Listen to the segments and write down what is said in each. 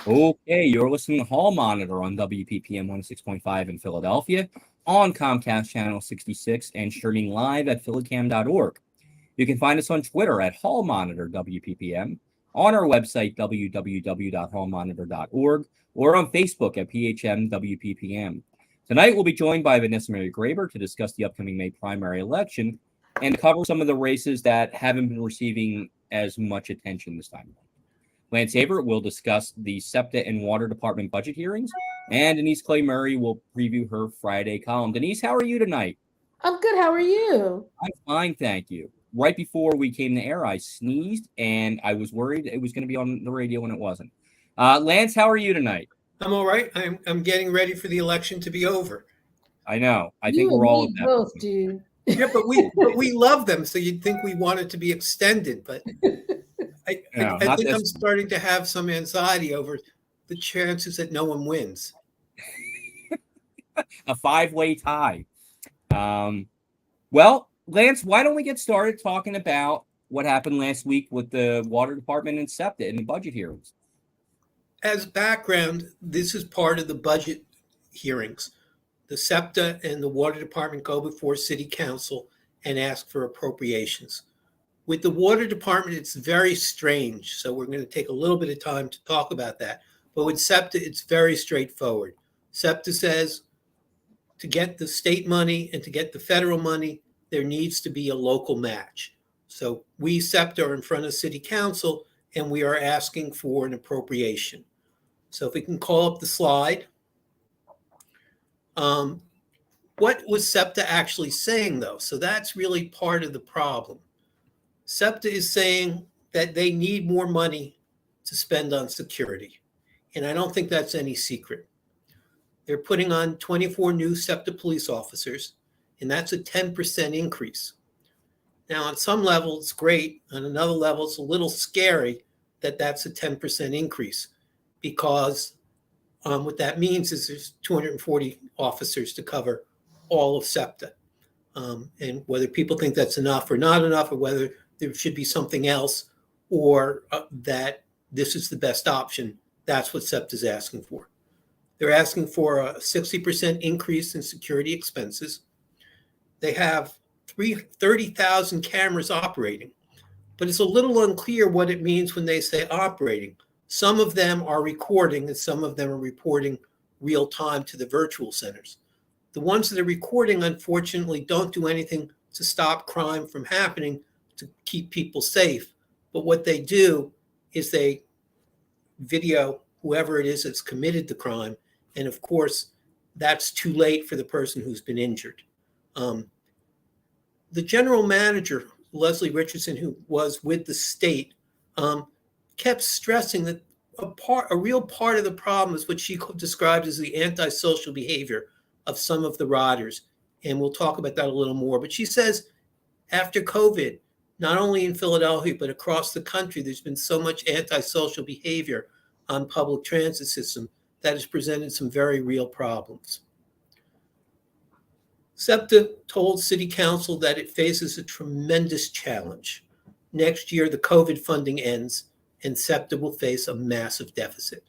Okay, you're listening to Hall Monitor on WPPM 106.5 in Philadelphia, on Comcast Channel 66, and streaming live at phillycam.org. You can find us on Twitter at Hall Monitor WPPM, on our website www.hallmonitor.org, or on Facebook at PHM WPPM. Tonight we'll be joined by Vanessa Mary Graber to discuss the upcoming May primary election and cover some of the races that haven't been receiving as much attention this time. Lance Avert will discuss the SEPTA and Water Department budget hearings, and Denise Clay Murray will preview her Friday column. Denise, how are you tonight? I'm good. How are you? I'm fine, thank you. Right before we came to air, I sneezed, and I was worried it was going to be on the radio when it wasn't. Lance, how are you tonight? I'm all right. I'm getting ready for the election to be over. I know. I You think and we're all me at that both, point. dude. Yeah, but we love them, so you'd think we want it to be extended. But I think I'm starting to have some anxiety over the chances that no one wins. A five-way tie. Well, Lance, why don't we get started talking about what happened last week with the Water Department and SEPTA in the budget hearings? As background, this is part of the budget hearings. The SEPTA and the Water Department go before City Council and ask for appropriations. With the Water Department, it's very strange, so we're going to take a little bit of time to talk about that. But with SEPTA, it's very straightforward. SEPTA says to get the state money and to get the federal money, there needs to be a local match. So we, SEPTA, are in front of City Council, and we are asking for an appropriation. So if we can call up the slide. What was SEPTA actually saying, though? So that's really part of the problem. SEPTA is saying that they need more money to spend on security. And I don't think that's any secret. They're putting on 24 new SEPTA police officers, and that's a 10% increase. Now, on some level, it's great. On another level, it's a little scary that that's a 10% increase, because what that means is there's 240 officers to cover all of SEPTA. And whether people think that's enough or not enough, or whether there should be something else, or that this is the best option, that's what SEPTA is asking for. They're asking for a 60% increase in security expenses. They have 30,000 cameras operating, but it's a little unclear what it means when they say operating. Some of them are recording and some of them are reporting real time to the virtual centers. The ones that are recording, unfortunately, don't do anything to stop crime from happening, to keep people safe. But what they do is they video whoever it is that's committed the crime. And of course, that's too late for the person who's been injured. The general manager, Leslie Richardson, who was with the state, kept stressing that a real part of the problem is what she described as the antisocial behavior of some of the riders. And we'll talk about that a little more. But she says after COVID, not only in Philadelphia, but across the country, there's been so much antisocial behavior on public transit system that has presented some very real problems. SEPTA told City Council that it faces a tremendous challenge. Next year, the COVID funding ends, and SEPTA will face a massive deficit.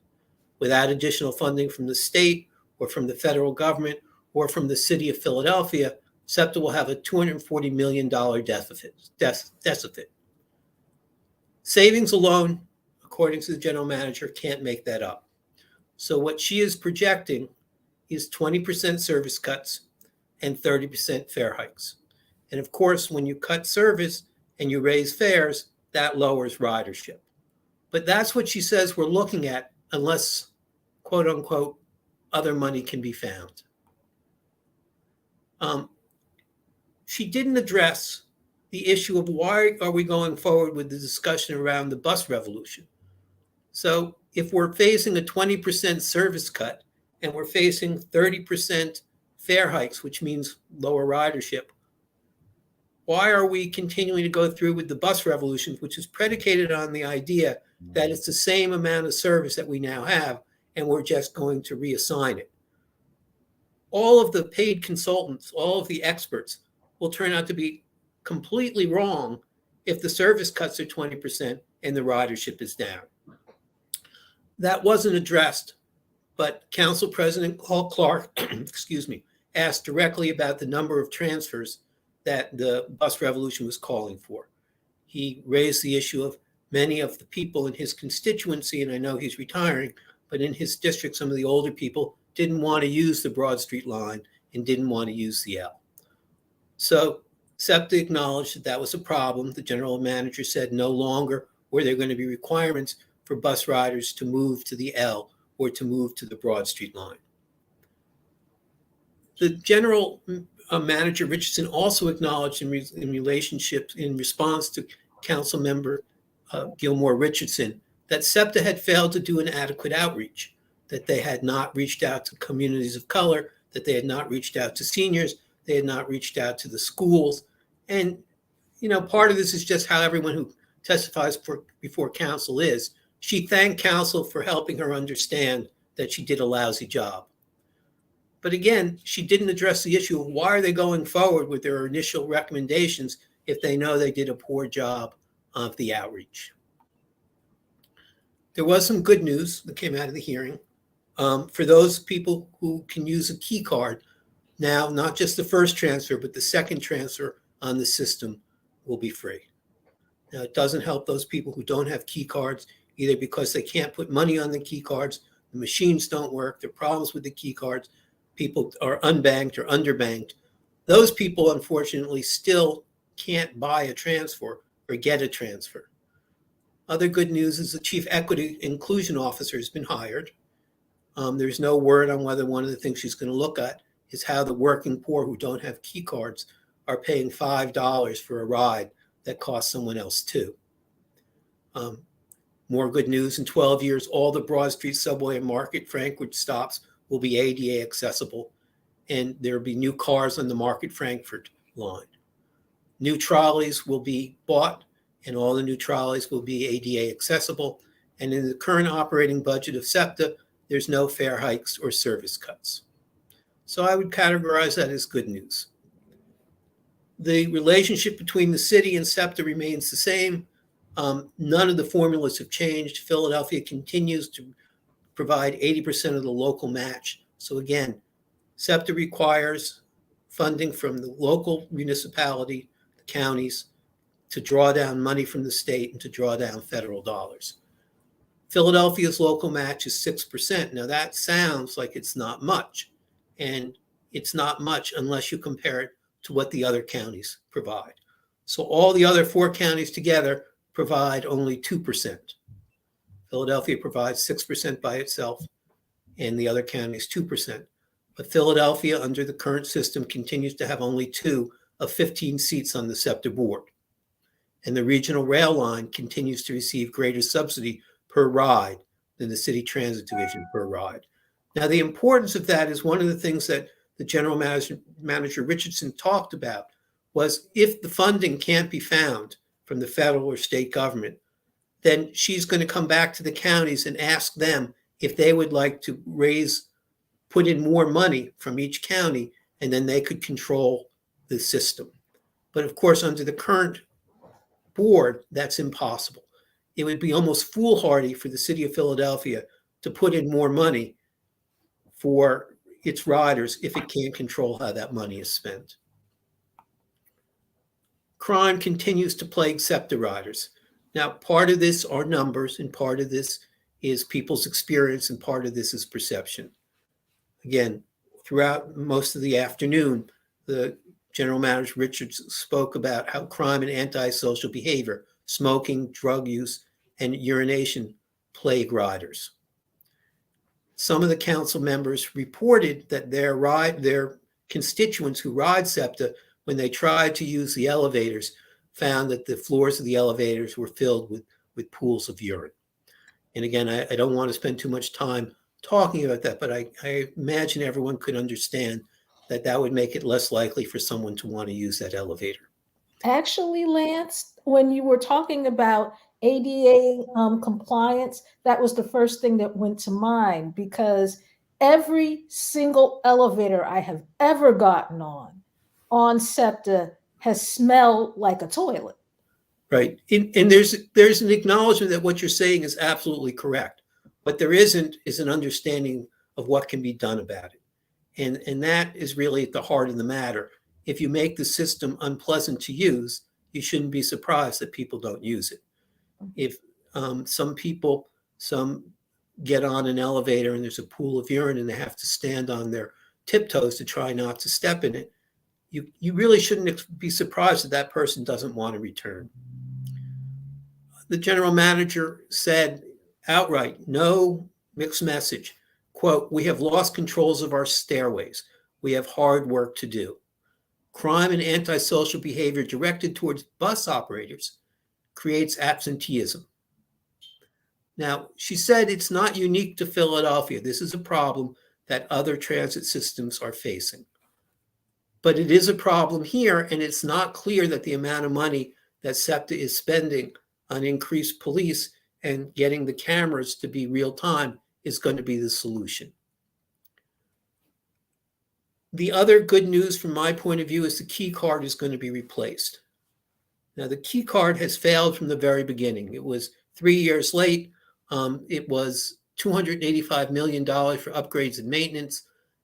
Without additional funding from the state or from the federal government or from the city of Philadelphia, SEPTA will have a $240 million deficit. Savings alone, according to the general manager, can't make that up. So what she is projecting is 20% service cuts and 30% fare hikes. And of course, when you cut service and you raise fares, that lowers ridership. But that's what she says we're looking at, unless, quote unquote, other money can be found. She didn't address the issue of why are we going forward with the discussion around the bus revolution. So if we're facing a 20% service cut and we're facing 30% fare hikes, which means lower ridership, why are we continuing to go through with the bus revolution, which is predicated on the idea that it's the same amount of service that we now have, and we're just going to reassign it? All of the paid consultants, all of the experts will turn out to be completely wrong if the service cuts are 20% and the ridership is down. That wasn't addressed, but Council President Clark, excuse me, asked directly about the number of transfers that the bus revolution was calling for. He raised the issue of many of the people in his constituency, and I know he's retiring, but in his district, some of the older people didn't want to use the Broad Street line and didn't want to use the L. So SEPTA acknowledged that that was a problem. The general manager said no longer were there going to be requirements for bus riders to move to the L or to move to the Broad Street line. The general manager Richardson also acknowledged in response to Council Member Gilmore Richardson that SEPTA had failed to do an adequate outreach, that they had not reached out to communities of color, that they had not reached out to seniors, they had not reached out to the schools. And, part of this is just how everyone who testifies before council is. She thanked council for helping her understand that she did a lousy job. But again, she didn't address the issue of why are they going forward with their initial recommendations if they know they did a poor job of the outreach. There was some good news that came out of the hearing. For those people who can use a key card, now not just the first transfer, but the second transfer on the system will be free. Now, it doesn't help those people who don't have key cards, either because they can't put money on the key cards, the machines don't work, there are problems with the key cards, people are unbanked or underbanked. Those people, unfortunately, still can't buy a transfer or get a transfer. Other good news is the Chief Equity Inclusion Officer has been hired. There's no word on whether one of the things she's going to look at is how the working poor who don't have key cards are paying $5 for a ride that costs someone else $2. More good news, in 12 years, all the Broad Street subway and Market Frankfurt stops will be ADA accessible, and there will be new cars on the Market Frankfurt line. New trolleys will be bought, and all the new trolleys will be ADA accessible. And in the current operating budget of SEPTA, there's no fare hikes or service cuts. So I would categorize that as good news. The relationship between the city and SEPTA remains the same. None of the formulas have changed. Philadelphia continues to provide 80% of the local match. So again, SEPTA requires funding from the local municipality, the counties, to draw down money from the state and to draw down federal dollars. Philadelphia's local match is 6%. Now that sounds like it's not much, and it's not much unless you compare it to what the other counties provide. So all the other 4 counties together provide only 2%. Philadelphia provides 6% by itself, and the other counties 2%. But Philadelphia, under the current system, continues to have only 2 of 15 seats on the SEPTA board. And the regional rail line continues to receive greater subsidy per ride than the city transit division per ride. Now, the importance of that is one of the things that the general manager Richardson talked about was if the funding can't be found from the federal or state government, then she's going to come back to the counties and ask them if they would like to put in more money from each county, and then they could control the system. But of course, under the current board, that's impossible. It would be almost foolhardy for the city of Philadelphia to put in more money for its riders if it can't control how that money is spent. Crime continues to plague SEPTA riders. Now, part of this are numbers, and part of this is people's experience, and part of this is perception. Again, throughout most of the afternoon, the general manager Richards spoke about how crime and antisocial behavior, smoking, drug use, and urination plague riders. Some of the council members reported that their constituents who ride SEPTA, when they tried to use the elevators, found that the floors of the elevators were filled with pools of urine. And again, I don't want to spend too much time talking about that, but I imagine everyone could understand that that would make it less likely for someone to want to use that elevator. Actually, Lance, when you were talking about ADA compliance, that was the first thing that went to mind, because every single elevator I have ever gotten on SEPTA has smelled like a toilet. Right. And there's an acknowledgement that what you're saying is absolutely correct. What there isn't is an understanding of what can be done about it. And that is really at the heart of the matter. If you make the system unpleasant to use, you shouldn't be surprised that people don't use it. If some get on an elevator and there's a pool of urine and they have to stand on their tiptoes to try not to step in it, you really shouldn't be surprised that that person doesn't want to return. The general manager said outright, no mixed message. Quote, "We have lost controls of our stairways. We have hard work to do. Crime and antisocial behavior directed towards bus operators creates absenteeism." Now, she said it's not unique to Philadelphia. This is a problem that other transit systems are facing. But it is a problem here, and it's not clear that the amount of money that SEPTA is spending on increased police and getting the cameras to be real time is going to be the solution. The other good news from my point of view is the key card is going to be replaced. Now, the key card has failed from the very beginning. It was 3 years late. It was $285 million for upgrades and maintenance,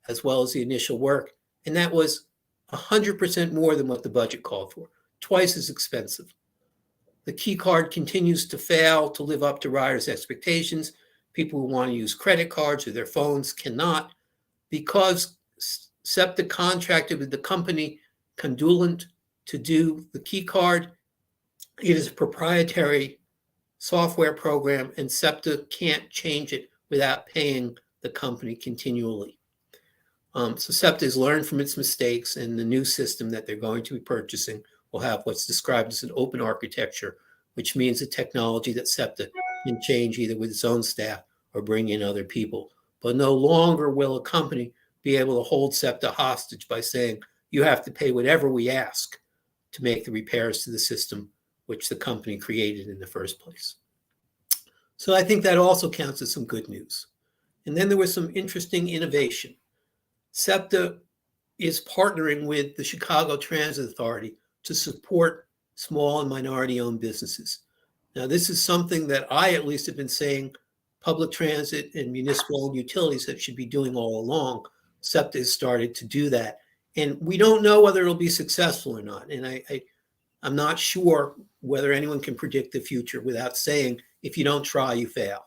as well as the initial work. And that was 100% more than what the budget called for, twice as expensive. The key card continues to fail to live up to riders' expectations. People who want to use credit cards or their phones cannot, because SEPTA contracted with the company Conduent to do the key card. It is a proprietary software program, and SEPTA can't change it without paying the company continually. So SEPTA has learned from its mistakes, and the new system that they're going to be purchasing will have what's described as an open architecture, which means a technology that SEPTA can change either with its own staff or bring in other people. But no longer will a company be able to hold SEPTA hostage by saying, you have to pay whatever we ask to make the repairs to the system which the company created in the first place. So I think that also counts as some good news. And then there was some interesting innovation. SEPTA is partnering with the Chicago Transit Authority to support small and minority-owned businesses. Now, this is something that I at least have been saying public transit and municipal utilities that should be doing all along. SEPTA has started to do that. And we don't know whether it'll be successful or not. And I'm not sure whether anyone can predict the future without saying, if you don't try, you fail.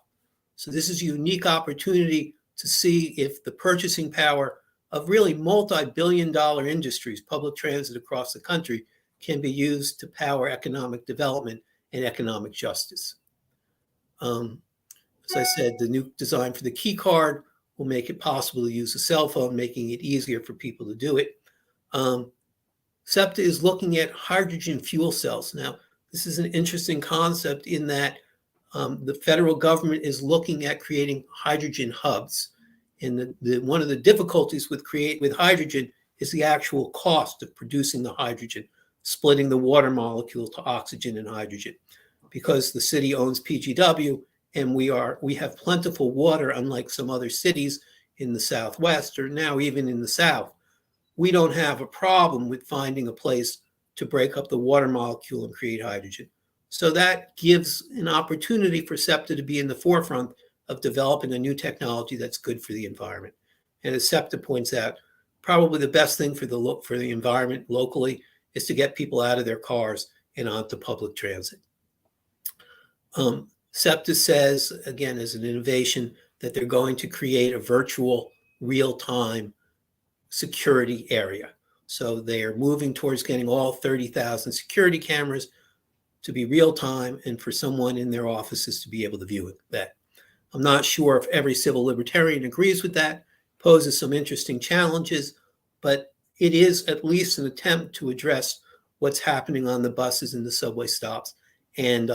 So this is a unique opportunity to see if the purchasing power of really multi-billion-dollar industries, public transit across the country, can be used to power economic development and economic justice. As I said, the new design for the key card will make it possible to use a cell phone, making it easier for people to do it. SEPTA is looking at hydrogen fuel cells. Now, this is an interesting concept in that the federal government is looking at creating hydrogen hubs. And one of the difficulties with hydrogen is the actual cost of producing the hydrogen, splitting the water molecule to oxygen and hydrogen. Because the city owns PGW and we have plentiful water, unlike some other cities in the Southwest or now even in the South, we don't have a problem with finding a place to break up the water molecule and create hydrogen. So that gives an opportunity for SEPTA to be in the forefront of developing a new technology that's good for the environment. And as SEPTA points out, probably the best thing for the environment locally is to get people out of their cars and onto public transit. SEPTA says, again, as an innovation, that they're going to create a virtual real-time security area. So they are moving towards getting all 30,000 security cameras to be real-time and for someone in their offices to be able to view that. I'm not sure if every civil libertarian agrees with that, poses some interesting challenges, but it is at least an attempt to address what's happening on the buses and the subway stops. And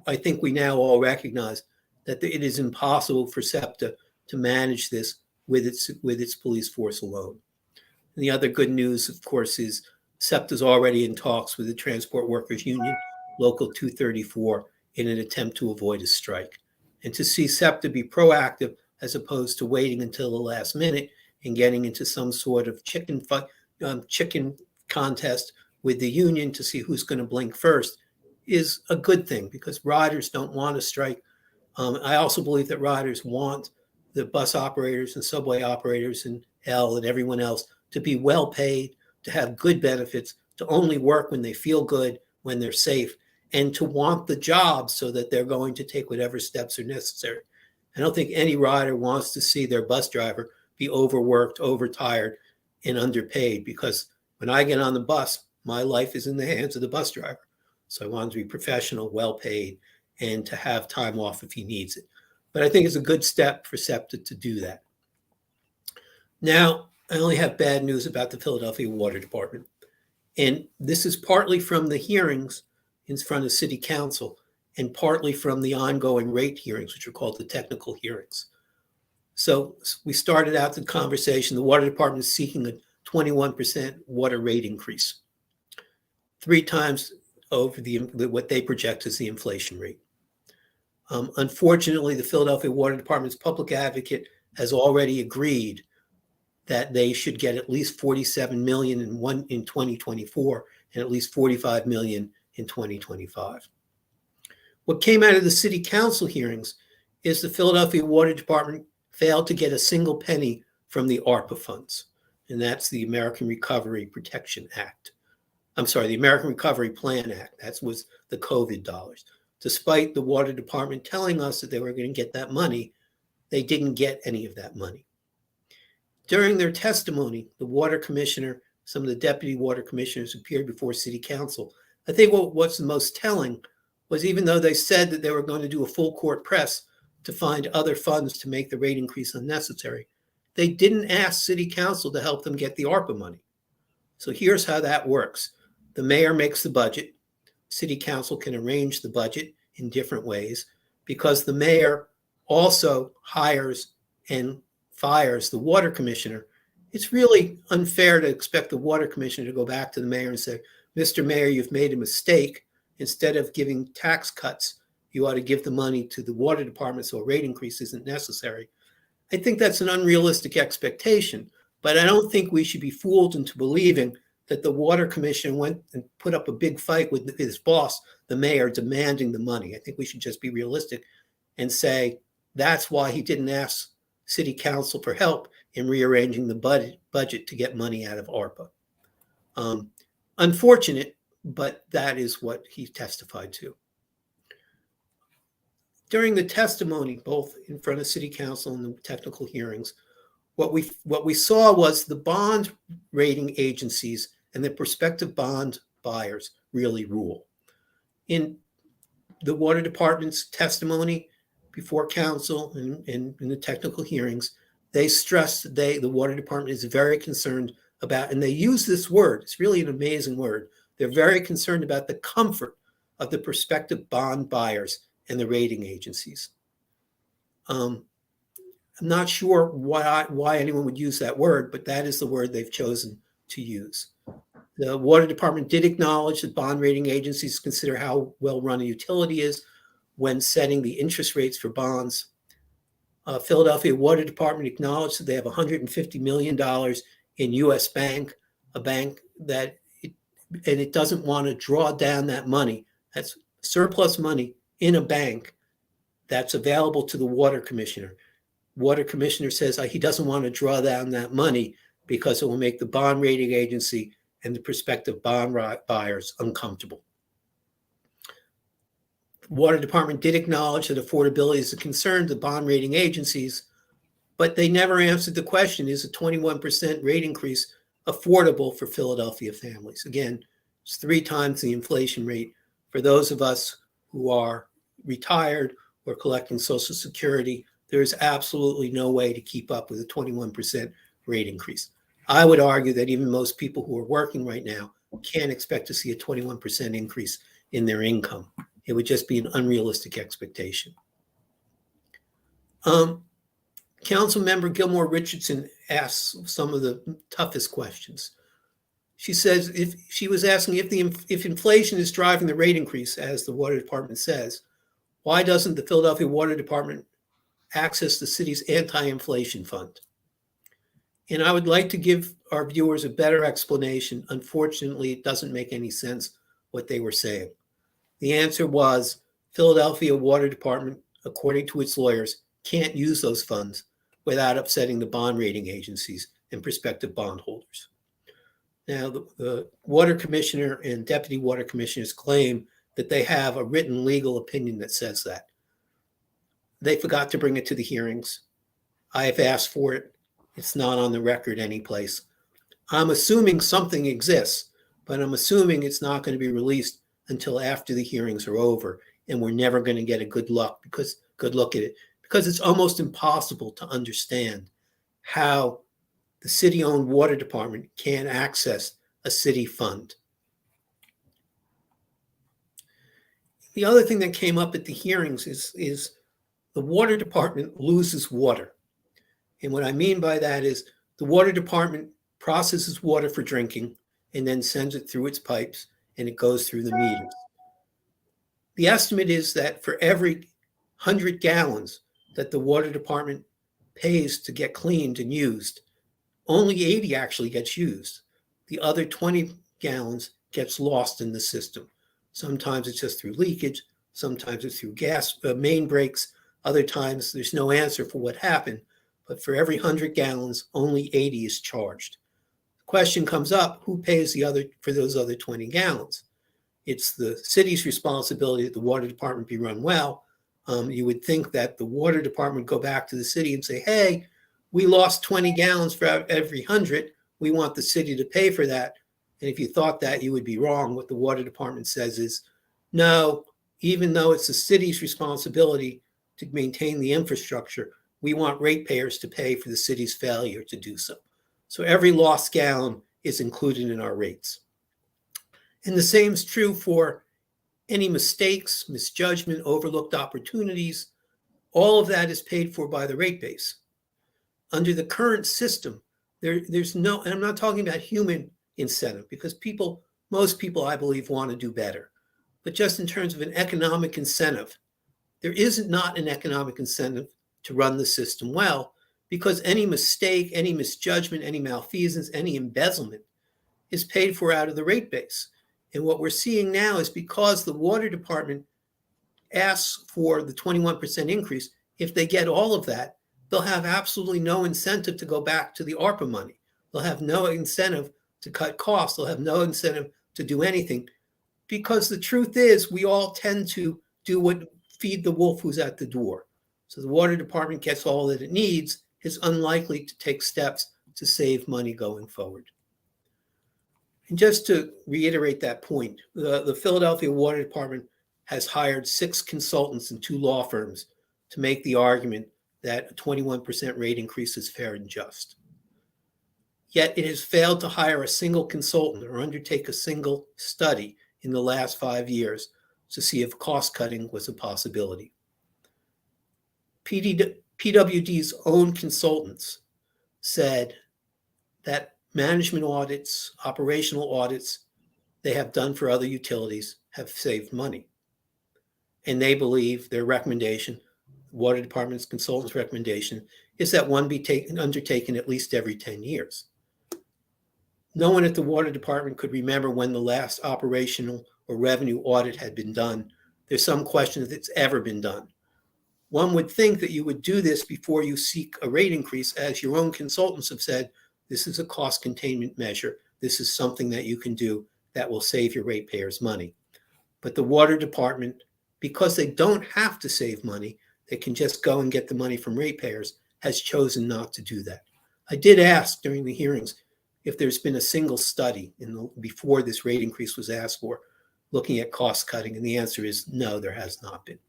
I think we now all recognize that it is impossible for SEPTA to manage this with its police force alone. And the other good news, of course, is SEPTA is already in talks with the Transport Workers Union, Local 234, in an attempt to avoid a strike. And to see SEPTA be proactive as opposed to waiting until the last minute and getting into some sort of chicken contest with the union to see who's going to blink first is a good thing, because riders don't want to strike. I also believe that riders want the bus operators and subway operators and L and everyone else to be well paid, to have good benefits, to only work when they feel good, when they're safe, and to want the job so that they're going to take whatever steps are necessary. I don't think any rider wants to see their bus driver be overworked, overtired, and underpaid, because when I get on the bus, my life is in the hands of the bus driver. So I want him to be professional, well paid, and to have time off if he needs it. But I think it's a good step for SEPTA to do that. Now, I only have bad news about the Philadelphia Water Department. And this is partly from the hearings in front of City Council and partly from the ongoing rate hearings, which are called the technical hearings. So we started out the conversation. The Water Department is seeking a 21% water rate increase, 3 times over what they project as the inflation rate. Unfortunately, the Philadelphia Water Department's public advocate has already agreed that they should get at least $47 million in 2024 and at least $45 million in 2025. What came out of the City Council hearings is the Philadelphia Water Department failed to get a single penny from the ARPA funds, and that's the American Recovery Protection Act. I'm sorry, the American Recovery Plan Act. That was the COVID dollars. Despite the Water Department telling us that they were going to get that money, they didn't get any of that money. During their testimony, the water commissioner, some of the deputy water commissioners appeared before City Council. I think what's the most telling was, even though they said that they were going to do a full court press to find other funds to make the rate increase unnecessary, they didn't ask City Council to help them get the ARPA money. So here's how that works. The mayor makes the budget. City Council can arrange the budget in different ways because the mayor also hires and fires the water commissioner. It's really unfair to expect the water commissioner to go back to the mayor and say, Mr. Mayor, you've made a mistake. Instead of giving tax cuts, you ought to give the money to the water department so a rate increase isn't necessary. I think that's an unrealistic expectation, but I don't think we should be fooled into believing that the water commissioner went and put up a big fight with his boss, the mayor, demanding the money. I think we should just be realistic and say that's why he didn't ask City Council for help in rearranging the budget to get money out of ARPA. Unfortunate, but that is what he testified to. During the testimony, both in front of City Council and the technical hearings, what we saw was the bond rating agencies and the prospective bond buyers really rule. In the Water Department's testimony before council and in the technical hearings, they stressed that the Water Department is very concerned about, and they use this word, it's really an amazing word, they're very concerned about the comfort of the prospective bond buyers and the rating agencies. I'm not sure why anyone would use that word, but that is the word they've chosen to use. The Water Department did acknowledge that bond rating agencies consider how well run a utility is when setting the interest rates for bonds. Philadelphia Water Department acknowledged that they have $150 million in U.S. Bank, a bank that it doesn't want to draw down that money. That's surplus money in a bank that's available to the water commissioner. Water commissioner says he doesn't want to draw down that money because it will make the bond rating agency and the prospective bond buyers uncomfortable. The Water Department did acknowledge that affordability is a concern to bond rating agencies, but they never answered the question, is a 21% rate increase affordable for Philadelphia families? Again, it's 3 times the inflation rate. For those of us who are retired or collecting Social Security, there's absolutely no way to keep up with a 21% rate increase. I would argue that even most people who are working right now can't expect to see a 21% increase in their income. It would just be an unrealistic expectation. Council member Gilmore Richardson asks some of the toughest questions. She says she was asking if inflation is driving the rate increase, as the Water Department says, why doesn't the Philadelphia Water Department access the city's anti-inflation fund? And I would like to give our viewers a better explanation. Unfortunately, it doesn't make any sense what they were saying. The answer was Philadelphia Water Department according to its lawyers, can't use those funds without upsetting the bond rating agencies and prospective bondholders. Now, the water commissioner and deputy water commissioners claim that they have a written legal opinion that says that. They forgot to bring it to the hearings. I have asked for it. It's not on the record anyplace. I'm assuming something exists, but I'm assuming it's not going to be released until after the hearings are over, and we're never going to get a good look at it, because it's almost impossible to understand how the city-owned water department can access a city fund. The other thing that came up at the hearings is the water department loses water. And what I mean by that is the water department processes water for drinking and then sends it through its pipes, and it goes through the meters. The estimate is that for every 100 gallons that the water department pays to get cleaned and used, only 80 actually gets used. The other 20 gallons gets lost in the system. Sometimes it's just through leakage, sometimes it's through gas main breaks, other times there's no answer for what happened, but for every 100 gallons, only 80 is charged. The question comes up, who pays for those other 20 gallons? It's the city's responsibility that the water department be run well. You would think that the water department would go back to the city and say, hey, we lost 20 gallons for every 100. We want the city to pay for that. And if you thought that, you would be wrong. What the water department says is, no, even though it's the city's responsibility to maintain the infrastructure, we want ratepayers to pay for the city's failure to do so. So every lost gallon is included in our rates. And the same is true for any mistakes, misjudgment, overlooked opportunities. All of that is paid for by the rate base. Under the current system, there's no, and I'm not talking about human incentive, because most people, I believe, want to do better. But just in terms of an economic incentive, there is not an economic incentive to run the system well, because any mistake, any misjudgment, any malfeasance, any embezzlement is paid for out of the rate base. And what we're seeing now is because the water department asks for the 21% increase, if they get all of that, they'll have absolutely no incentive to go back to the ARPA money. They'll have no incentive to cut costs. They'll have no incentive to do anything, because the truth is we all tend to do what feed the wolf who's at the door. So the water department gets all that it needs, is unlikely to take steps to save money going forward. And just to reiterate that point, the Philadelphia Water Department has hired 6 consultants and 2 law firms to make the argument that a 21% rate increase is fair and just. Yet it has failed to hire a single consultant or undertake a single study in the last 5 years to see if cost cutting was a possibility. PWD's own consultants said that management audits, operational audits they have done for other utilities have saved money. And they believe their recommendation, Water Department's consultant's recommendation, is that one be undertaken at least every 10 years. No one at the Water Department could remember when the last operational or revenue audit had been done. There's some question if it's ever been done. One would think that you would do this before you seek a rate increase, as your own consultants have said, this is a cost containment measure. This is something that you can do that will save your ratepayers money. But the Water Department, because they don't have to save money, they can just go and get the money from ratepayers, has chosen not to do that. I did ask during the hearings if there's been a single study before this rate increase was asked for, looking at cost cutting, and the answer is no, there has not been.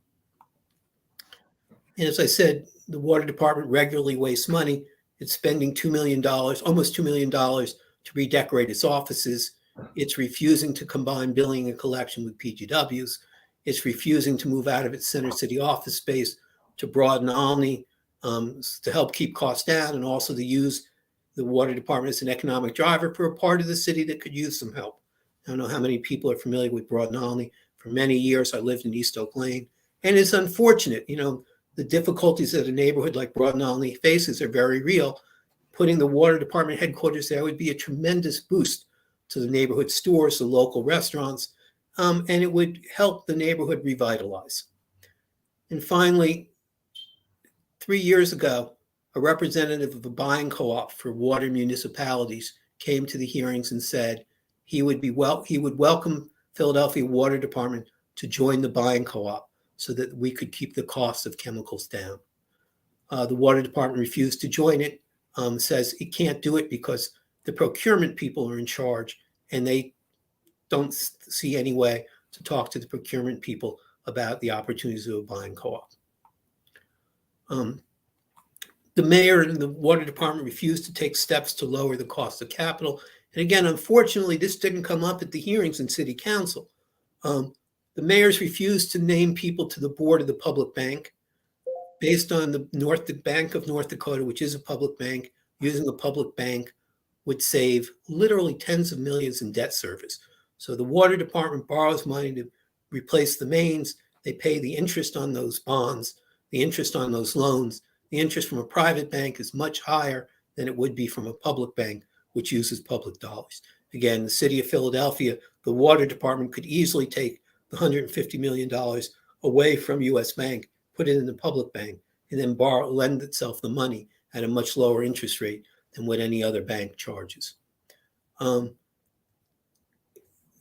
And as I said, the Water Department regularly wastes money. It's spending $2 million, almost $2 million to redecorate its offices. It's refusing to combine billing and collection with PGWs. It's refusing to move out of its Center City office space to Broad and Olney to help keep costs down, and also to use the Water Department as an economic driver for a part of the city that could use some help. I don't know how many people are familiar with Broad and Olney. For many years, I lived in East Oak Lane, and it's unfortunate, the difficulties that a neighborhood like Broad and Olney faces are very real. Putting the Water Department headquarters there would be a tremendous boost to the neighborhood stores, the local restaurants, and it would help the neighborhood revitalize. And finally, 3 years ago, a representative of a buying co-op for water municipalities came to the hearings and said he would welcome Philadelphia Water Department to join the buying co-op so that we could keep the cost of chemicals down. The water department refused to join it, says it can't do it because the procurement people are in charge and they don't see any way to talk to the procurement people about the opportunities of a buying co-op. The mayor and the water department refused to take steps to lower the cost of capital. And again, unfortunately, this didn't come up at the hearings in city council. The mayors refused to name people to the board of the public bank based on the Bank of North Dakota, which is a public bank. Using a public bank would save literally tens of millions in debt service. So the water department borrows money to replace the mains. They pay the interest on those bonds, the interest on those loans. The interest from a private bank is much higher than it would be from a public bank, which uses public dollars. Again, the city of Philadelphia, the water department could easily take the $150 million away from US Bank, put it in the public bank, and then lend itself the money at a much lower interest rate than what any other bank charges.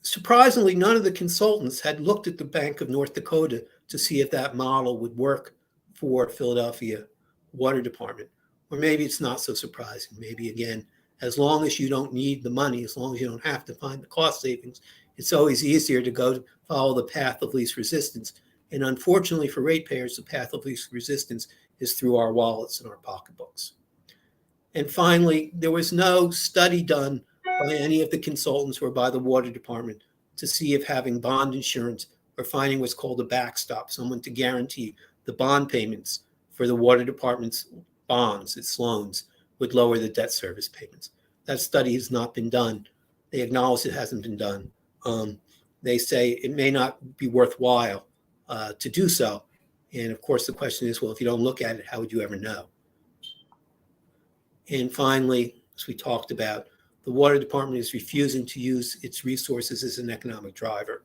Surprisingly, none of the consultants had looked at the Bank of North Dakota to see if that model would work for Philadelphia Water Department. Or maybe it's not so surprising. Maybe, again, as long as you don't need the money, as long as you don't have to find the cost savings, it's always easier to follow the path of least resistance. And unfortunately for ratepayers, the path of least resistance is through our wallets and our pocketbooks. And finally, there was no study done by any of the consultants or by the water department to see if having bond insurance or finding what's called a backstop, someone to guarantee the bond payments for the water department's bonds, its loans, would lower the debt service payments. That study has not been done. They acknowledge it hasn't been done. They say it may not be worthwhile to do so. And of course, the question is, well, if you don't look at it, how would you ever know? And finally, as we talked about, the water department is refusing to use its resources as an economic driver.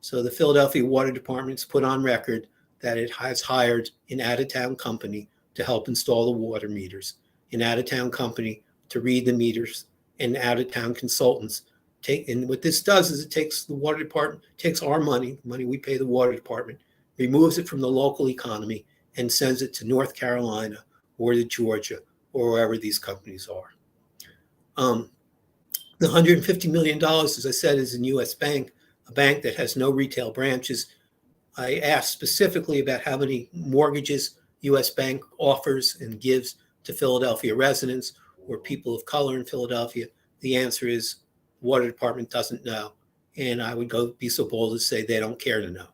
So the Philadelphia Water Department's put on record that it has hired an out-of-town company to help install the water meters, an out-of-town company to read the meters, and out-of-town consultants. And what this does is it takes the water department, takes our money we pay the water department, removes it from the local economy, and sends it to North Carolina or to Georgia or wherever these companies are. The $150 million, as I said, is in US Bank, a bank that has no retail branches. I asked specifically about how many mortgages US Bank offers and gives to Philadelphia residents or people of color in Philadelphia. The answer is the water department doesn't know. And I would be so bold as to say they don't care to know.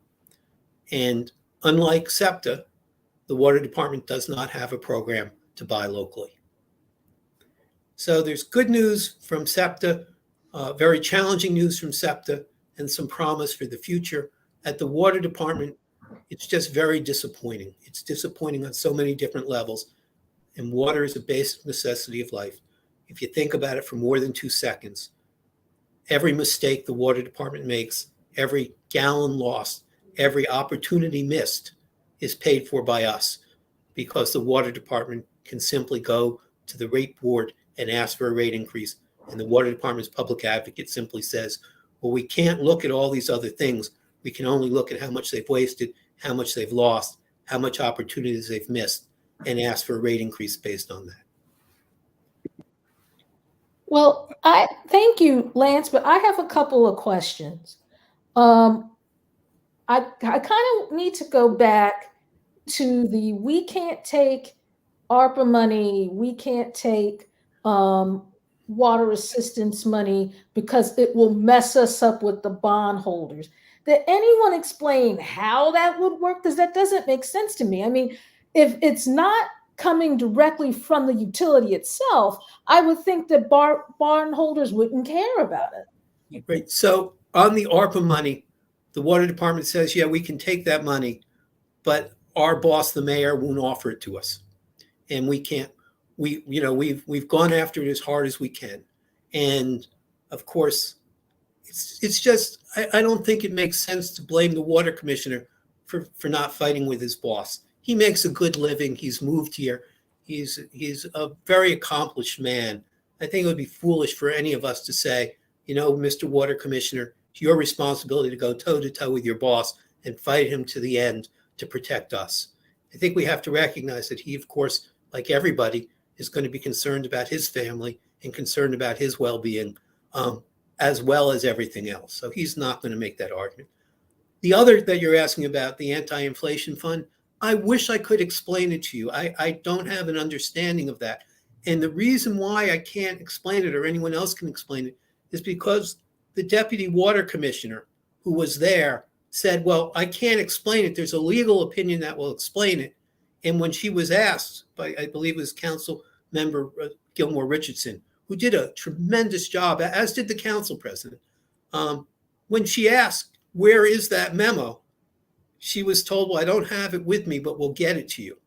And unlike SEPTA, the water department does not have a program to buy locally. So there's good news from SEPTA, very challenging news from SEPTA, and some promise for the future. At the water department, it's just very disappointing. It's disappointing on so many different levels. And water is a basic necessity of life. If you think about it for more than 2 seconds, every mistake the water department makes, every gallon lost, every opportunity missed is paid for by us because the water department can simply go to the rate board and ask for a rate increase. And the water department's public advocate simply says, well, we can't look at all these other things. We can only look at how much they've wasted, how much they've lost, how much opportunities they've missed, and ask for a rate increase based on that. Well, I thank you, Lance, but I have a couple of questions. I kind of need to go back to we can't take ARPA money, we can't take water assistance money because it will mess us up with the bondholders. Did anyone explain how that would work? Because that doesn't make sense to me. I mean, if it's not coming directly from the utility itself, I would think that bondholders wouldn't care about it. Right. So on the ARPA money, the water department says, yeah, we can take that money, but our boss, the mayor, won't offer it to us. And we can't, we've gone after it as hard as we can. And of course, it's just, I don't think it makes sense to blame the water commissioner for not fighting with his boss. He makes a good living. He's moved here. He's a very accomplished man. I think it would be foolish for any of us to say, Mr. Water Commissioner, it's your responsibility to go toe-to-toe with your boss and fight him to the end to protect us. I think we have to recognize that he, of course, like everybody, is going to be concerned about his family and concerned about his well-being, as well as everything else. So he's not going to make that argument. The other that you're asking about, the anti-inflation fund, I wish I could explain it to you. I don't have an understanding of that. And the reason why I can't explain it, or anyone else can explain it, is because the deputy water commissioner who was there said, well, I can't explain it. There's a legal opinion that will explain it. And when she was asked by, I believe it was Council Member Gilmore Richardson, who did a tremendous job, as did the council president, when she asked, where is that memo? She was told, well, I don't have it with me, but we'll get it to you.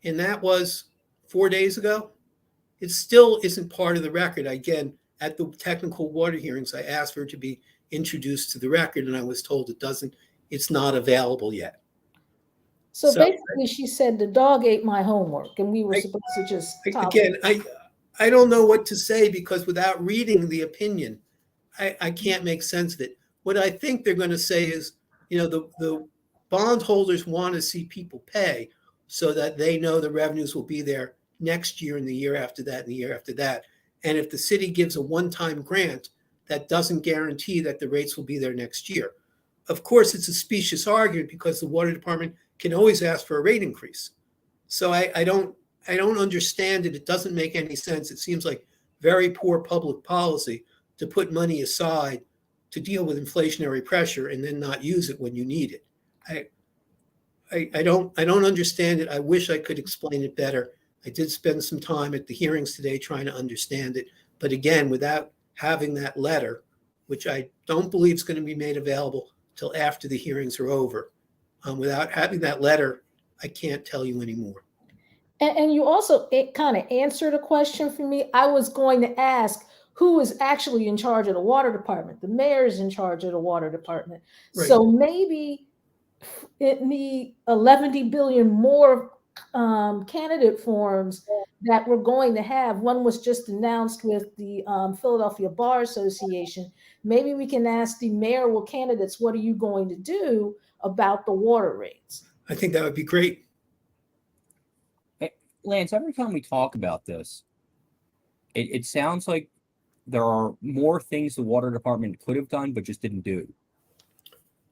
And that was 4 days ago. It still isn't part of the record. Again, at the technical water hearings, I asked for it to be introduced to the record, and I was told it's not available yet. So basically, she said the dog ate my homework, and we were supposed to just again, I don't know what to say, because without reading the opinion, I can't make sense of it. What I think they're going to say is, the bondholders want to see people pay so that they know the revenues will be there next year and the year after that and the year after that. And if the city gives a one-time grant, that doesn't guarantee that the rates will be there next year. Of course, it's a specious argument, because the water department can always ask for a rate increase. So I don't understand it. It doesn't make any sense. It seems like very poor public policy to put money aside to deal with inflationary pressure and then not use it when you need it. I don't understand it. I wish I could explain it better. I did spend some time at the hearings today trying to understand it. But again, without having that letter, which I don't believe is going to be made available till after the hearings are over, without having that letter, I can't tell you anymore. And you also kind of answered a question for me. I was going to ask, who is actually in charge of the water department? The mayor is in charge of the water department. Right. So maybe it need 11 billion more candidate forms that we're going to have. One was just announced with the Philadelphia Bar Association. Maybe we can ask the mayoral candidates, what are you going to do about the water rates? I think that would be great. Lance, every time we talk about this, it sounds like there are more things the water department could have done, but just didn't do.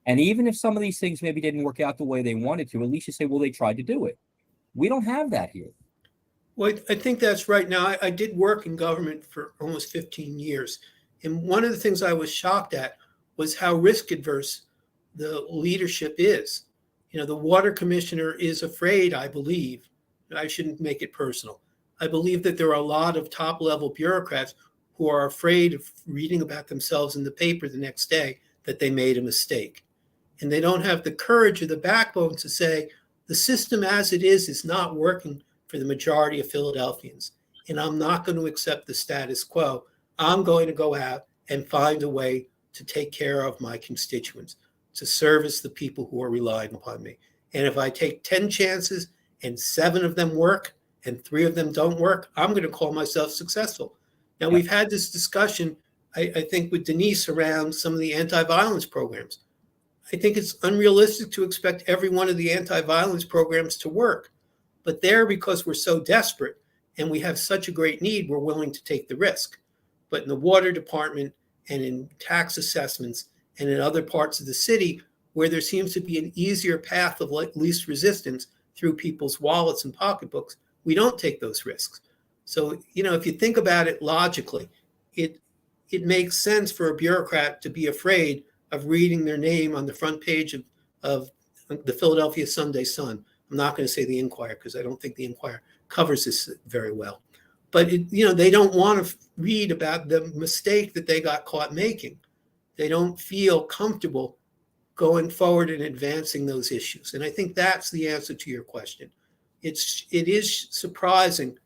And even if some of these things maybe didn't work out the way they wanted to, at least you say, well, they tried to do it. We don't have that here. Well, I think that's right. Now, I did work in government for almost 15 years. And one of the things I was shocked at was how risk adverse the leadership is. The water commissioner is afraid, I believe. I shouldn't make it personal. I believe that there are a lot of top level bureaucrats who are afraid of reading about themselves in the paper the next day that they made a mistake. And they don't have the courage or the backbone to say, the system as it is not working for the majority of Philadelphians. And I'm not going to accept the status quo. I'm going to go out and find a way to take care of my constituents, to service the people who are relying upon me. And if I take 10 chances and 7 of them work and 3 of them don't work, I'm going to call myself successful. Now, we've had this discussion, I think, with Denise around some of the anti-violence programs. I think it's unrealistic to expect every one of the anti-violence programs to work. But there, because we're so desperate and we have such a great need, we're willing to take the risk. But in the water department and in tax assessments and in other parts of the city, where there seems to be an easier path of least resistance through people's wallets and pocketbooks, we don't take those risks. So, if you think about it logically, it makes sense for a bureaucrat to be afraid of reading their name on the front page of the Philadelphia Sunday Sun. I'm not going to say the Inquirer, because I don't think the Inquirer covers this very well. But, they don't want to read about the mistake that they got caught making. They don't feel comfortable going forward and advancing those issues. And I think that's the answer to your question. It is surprising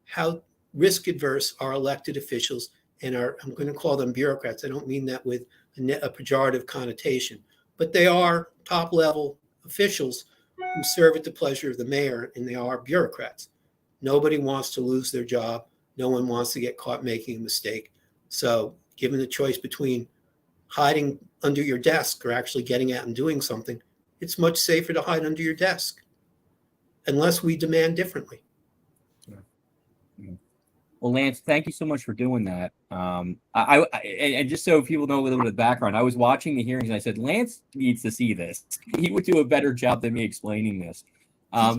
how risk adverse our elected officials and I'm going to call them bureaucrats. I don't mean that with a pejorative connotation, but they are top level officials who serve at the pleasure of the mayor, and they are bureaucrats. Nobody wants to lose their job. No one wants to get caught making a mistake. So given the choice between hiding under your desk or actually getting out and doing something, it's much safer to hide under your desk unless we demand differently. Well, Lance, thank you so much for doing that. And just so people know a little bit of the background, I was watching the hearings and I said, Lance needs to see this. He would do a better job than me explaining this.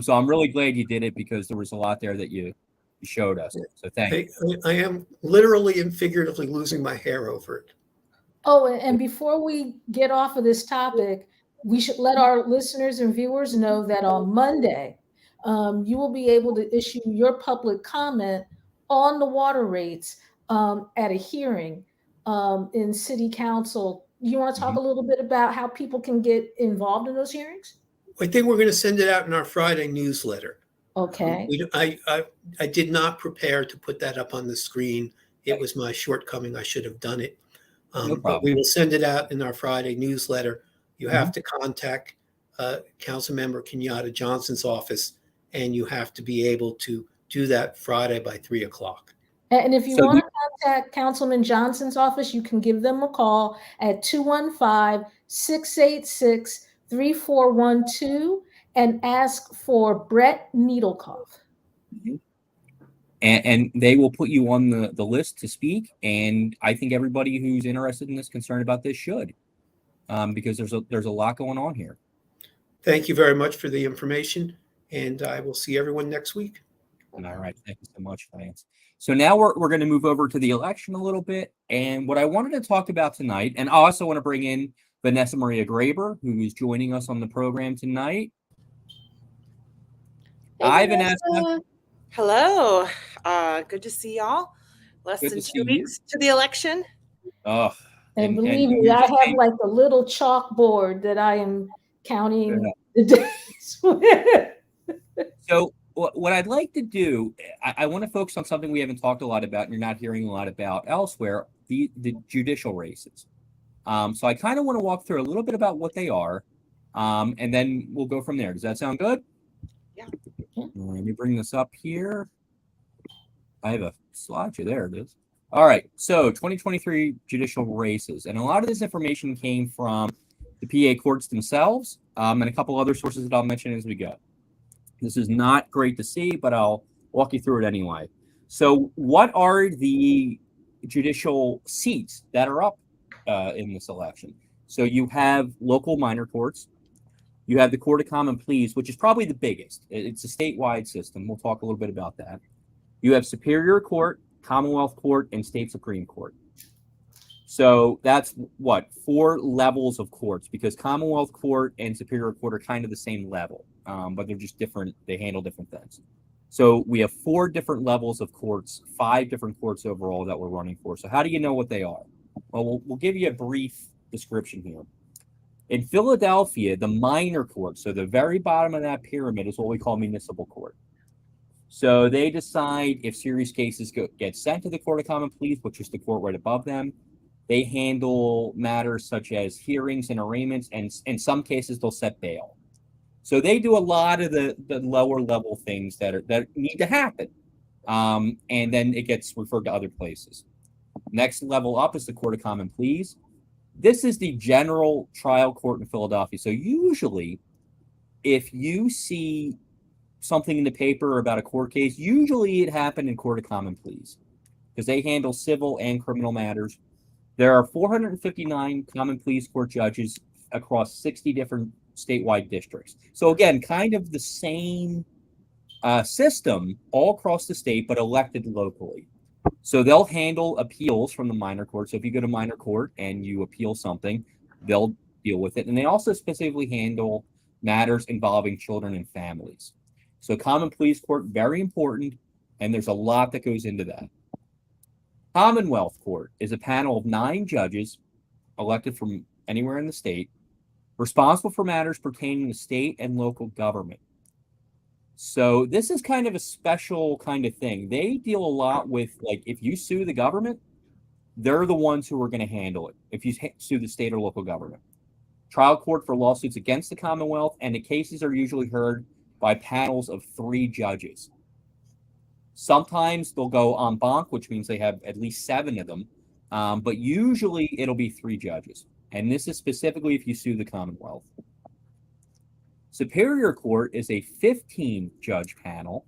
So I'm really glad you did it because there was a lot there that you showed us. So thank you. I am literally and figuratively losing my hair over it. Oh, and before we get off of this topic, we should let our listeners and viewers know that on Monday, you will be able to issue your public comment on the water rates at a hearing in City Council. You want to talk a little bit about how people can get involved in those hearings? I think we're going to send it out in our Friday newsletter. Okay. I did not prepare to put that up on the screen. It was my shortcoming. I should have done it. But we will send it out in our Friday newsletter. You have to contact Councilmember Kenyatta Johnson's office, and you have to be able to do that Friday by 3:00. And if you want to contact Councilman Johnson's office, you can give them a call at 215-686-3412 and ask for Brett Needlecoff. And they will put you on the list to speak. And I think everybody who's interested in this, concerned about this, should, because there's a lot going on here. Thank you very much for the information, and I will see everyone next week. All right. Thank you so much, Lance. So now we're going to move over to the election a little bit. And what I wanted to talk about tonight, and I also want to bring in Vanessa Maria Graber, who is joining us on the program tonight. Hi, Vanessa. Hello. Good to see y'all. Less than 2 weeks to the election. Oh, and believe me, I have like a little chalkboard that I am counting the days with. So what I'd like to do, I want to focus on something we haven't talked a lot about and you're not hearing a lot about elsewhere, the judicial races. So I kind of want to walk through a little bit about what they are, and then we'll go from there. Does that sound good? Yeah. Let me bring this up here. I have a slideshow. There it is. All right. So 2023 judicial races. And a lot of this information came from the PA courts themselves, and a couple other sources that I'll mention as we go. This is not great to see, but I'll walk you through it anyway. So what are the judicial seats that are up in this election? So you have local minor courts. You have the Court of Common Pleas, which is probably the biggest. It's a statewide system. We'll talk a little bit about that. You have Superior Court, Commonwealth Court, and State Supreme Court. So that's what, 4 levels of courts, because Commonwealth Court and Superior Court are kind of the same level, but they're just different. They handle different things. So we have 4 different levels of courts, 5 different courts overall that we're running for. So how do you know what they are? Well, we'll give you a brief description here. In Philadelphia, the minor court, so the very bottom of that pyramid, is what we call municipal court. So they decide if serious cases get sent to the Court of Common Pleas, which is the court right above them. They handle matters such as hearings and arraignments, and in some cases, they'll set bail. So they do a lot of the lower level things that need to happen. And then it gets referred to other places. Next level up is the Court of Common Pleas. This is the general trial court in Philadelphia. So usually, if you see something in the paper about a court case, usually it happened in Court of Common Pleas because they handle civil and criminal matters. There are 459 Common Pleas court judges across 60 different statewide districts. So again, kind of the same system all across the state, but elected locally. So they'll handle appeals from the minor court. So if you go to minor court and you appeal something, they'll deal with it. And they also specifically handle matters involving children and families. So Common Pleas Court, very important, and there's a lot that goes into that. Commonwealth Court is a panel of 9 judges elected from anywhere in the state, responsible for matters pertaining to state and local government. So this is kind of a special kind of thing. They deal a lot with, like, if you sue the government, they're the ones who are going to handle it if you sue the state or local government. trial court for lawsuits against the Commonwealth, and the cases are usually heard by panels of 3 judges. Sometimes they'll go en banc, which means they have at least 7 of them, but usually it'll be 3 judges. And this is specifically if you sue the Commonwealth. Superior Court is a 15-judge panel,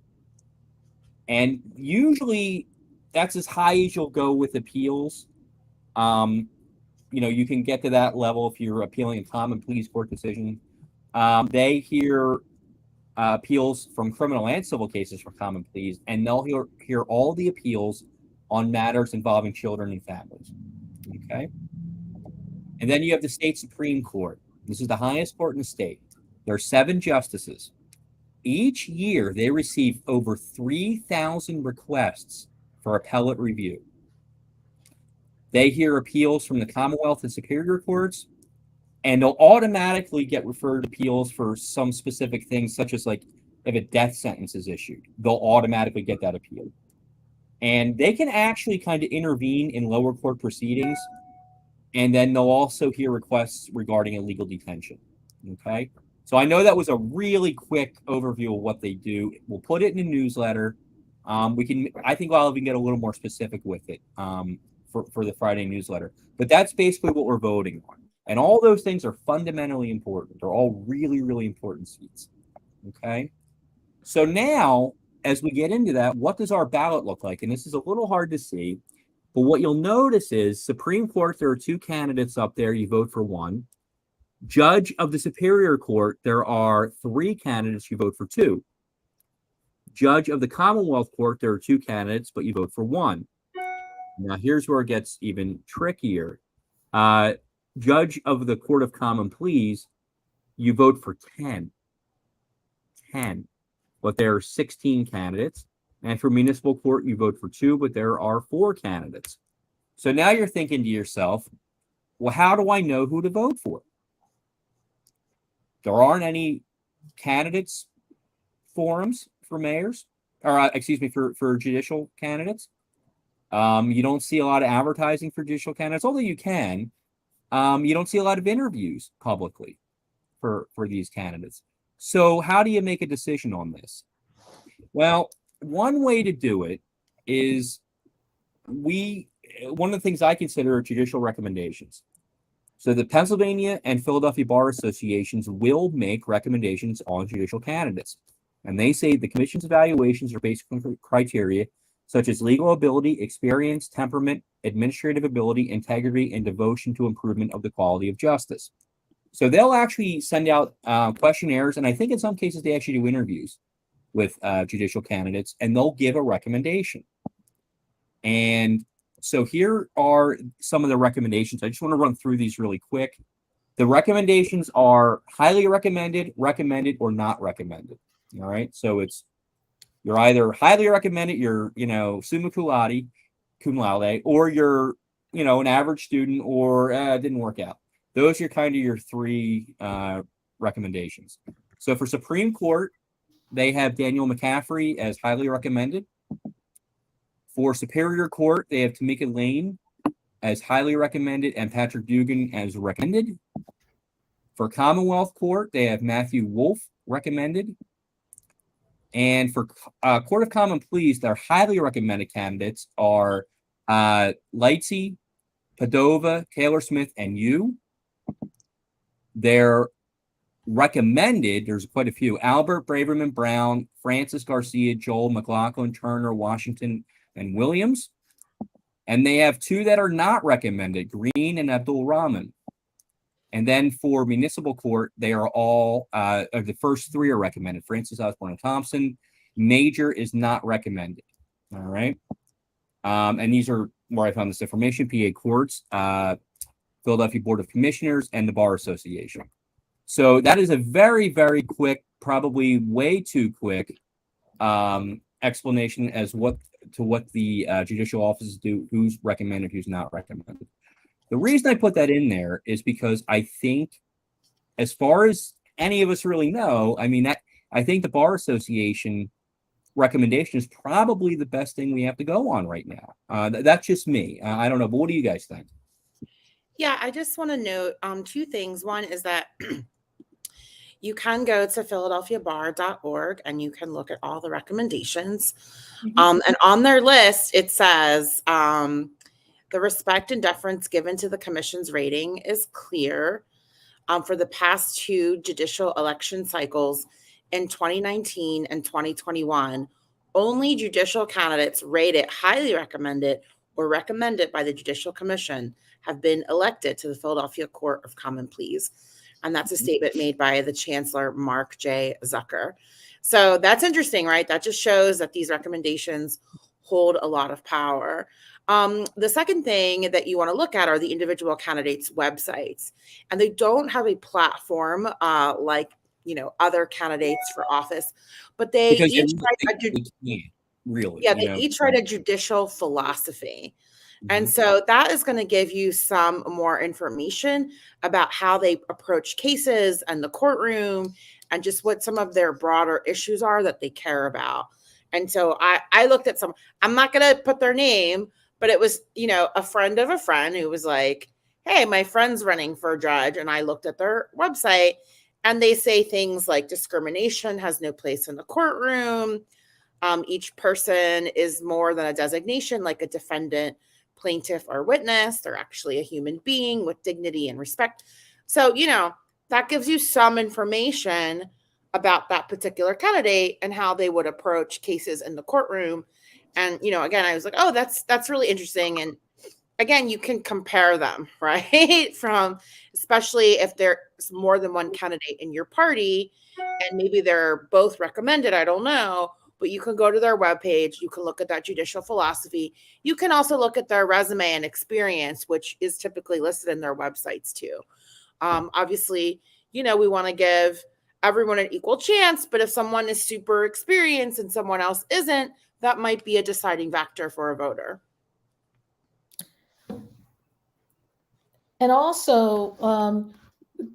and usually that's as high as you'll go with appeals. You can get to that level if you're appealing a common pleas court decision. They hear appeals from criminal and civil cases for common pleas, and they'll hear all the appeals on matters involving children and families. Okay? And then you have the state Supreme Court. This is the highest court in the state. There are 7 justices. Each year, they receive over 3,000 requests for appellate review. They hear appeals from the Commonwealth and Superior Courts, and they'll automatically get referred appeals for some specific things, such as like if a death sentence is issued, they'll automatically get that appeal. And they can actually kind of intervene in lower court proceedings, and then they'll also hear requests regarding illegal detention. Okay? So I know that was a really quick overview of what they do. We'll put it in a newsletter. I think I'll even get a little more specific with it for the Friday newsletter. But that's basically what we're voting on. And all those things are fundamentally important. They're all really, really important seats. Okay? So now, as we get into that, what does our ballot look like? And this is a little hard to see. But what you'll notice is Supreme Court, there are 2 candidates up there. You vote for one. Judge of the Superior Court, there are 3 candidates. You vote for 2. Judge of the Commonwealth Court, there are 2 candidates, but you vote for 1. Now, here's where it gets even trickier. Judge of the Court of Common Pleas, you vote for 10. 10. But there are 16 candidates. And for municipal court, you vote for 2, but there are 4 candidates. So now you're thinking to yourself, well, how do I know who to vote for? There aren't any candidates forums for mayors, or for judicial candidates. You don't see a lot of advertising for judicial candidates, although you can. You don't see a lot of interviews publicly for these candidates. So how do you make a decision on this? Well, one way to do it is one of the things I consider are judicial recommendations. So the Pennsylvania and Philadelphia Bar Associations will make recommendations on judicial candidates. And they say the commission's evaluations are based on criteria such as legal ability, experience, temperament, administrative ability, integrity, and devotion to improvement of the quality of justice. So they'll actually send out questionnaires, and I think in some cases they actually do interviews with judicial candidates, and they'll give a recommendation. And so here are some of the recommendations. I just want to run through these really quick. The recommendations are highly recommended, recommended, or not recommended. All right. So you're either highly recommended, you're, summa cum laude, or you're, an average student, or it didn't work out. Those are kind of your 3 recommendations. So for Supreme Court, they have Daniel McCaffrey as highly recommended. For Superior Court, they have Tamika Lane as highly recommended and Patrick Dugan as recommended. For Commonwealth Court, they have Matthew Wolf recommended. And for Court of Common Pleas, their highly recommended candidates are Lightsey, Padova, Taylor Smith, and you. They're recommended, there's quite a few: Albert, Braverman, Brown, Francis Garcia, Joel, McLaughlin, Turner, Washington, and Williams. And they have 2 that are not recommended, Green and Abdul Rahman. And then for municipal court, they are all, the first 3 are recommended: Francis Osborne and Thompson. Major is not recommended. All right. And these are where I found this information: PA Courts, Philadelphia Board of Commissioners, and the Bar Association. So that is a very, very quick, probably way too quick explanation as what the judicial offices do, who's recommended, who's not recommended. The reason I put that in there is because I think, as far as any of us really know, I think the Bar Association recommendation is probably the best thing we have to go on right now. That's just me. I don't know, but what do you guys think? Yeah, I just want to note two things. One is that you can go to philadelphiabar.org and you can look at all the recommendations. And on their list, it says the respect and deference given to the commission's rating is clear. For the past two judicial election cycles in 2019 and 2021, only judicial candidates rated highly recommended or recommended by the Judicial Commission have been elected to the Philadelphia Court of Common Pleas. And that's a statement made by the Chancellor Mark J. Zucker. So that's interesting, right? That just shows that these recommendations hold a lot of power. The second thing that you want to look at are the individual candidates' websites, and they don't have a platform like other candidates for office, but they Because each write a judicial philosophy. And so that is going to give you some more information about how they approach cases and the courtroom and just what some of their broader issues are that they care about. And so I looked at some, I'm not going to put their name, but it was, a friend of a friend who was like, hey, my friend's running for a judge. And I looked at their website and they say things like discrimination has no place in the courtroom. Each person is more than a designation, like a defendant, plaintiff, or witness. They're actually a human being with dignity and respect. So, that gives you some information about that particular candidate and how they would approach cases in the courtroom. And, again, I was like, oh, that's really interesting. And again, you can compare them, right? From, especially if there's more than one candidate in your party and maybe they're both recommended, I don't know, but you can go to their webpage. You can look at that judicial philosophy. You can also look at their resume and experience, which is typically listed in their websites too. Obviously, we want to give everyone an equal chance, but if someone is super experienced and someone else isn't, that might be a deciding factor for a voter. And also,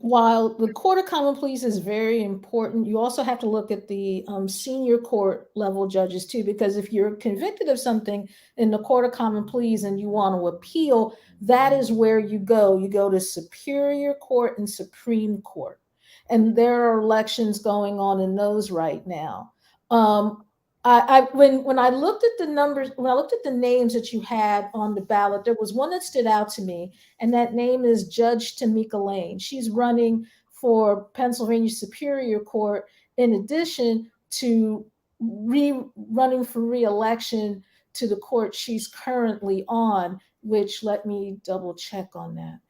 while the Court of Common Pleas is very important, you also have to look at the senior court level judges too, because if you're convicted of something in the Court of Common Pleas and you want to appeal, that is where you go. You go to Superior Court and Supreme Court. And there are elections going on in those right now. When I looked at the numbers, when I looked at the names that you had on the ballot, there was one that stood out to me, and that name is Judge Tamika Lane. She's running for Pennsylvania Superior Court in addition to running for re-election to the court she's currently on, which let me double check on that.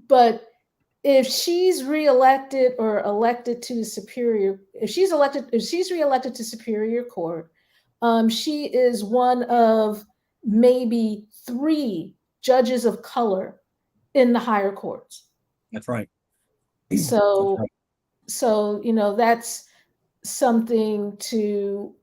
But if she's reelected or elected to Superior, if she's reelected to Superior Court, she is one of maybe 3 judges of color in the higher courts. That's right. So, that's something to.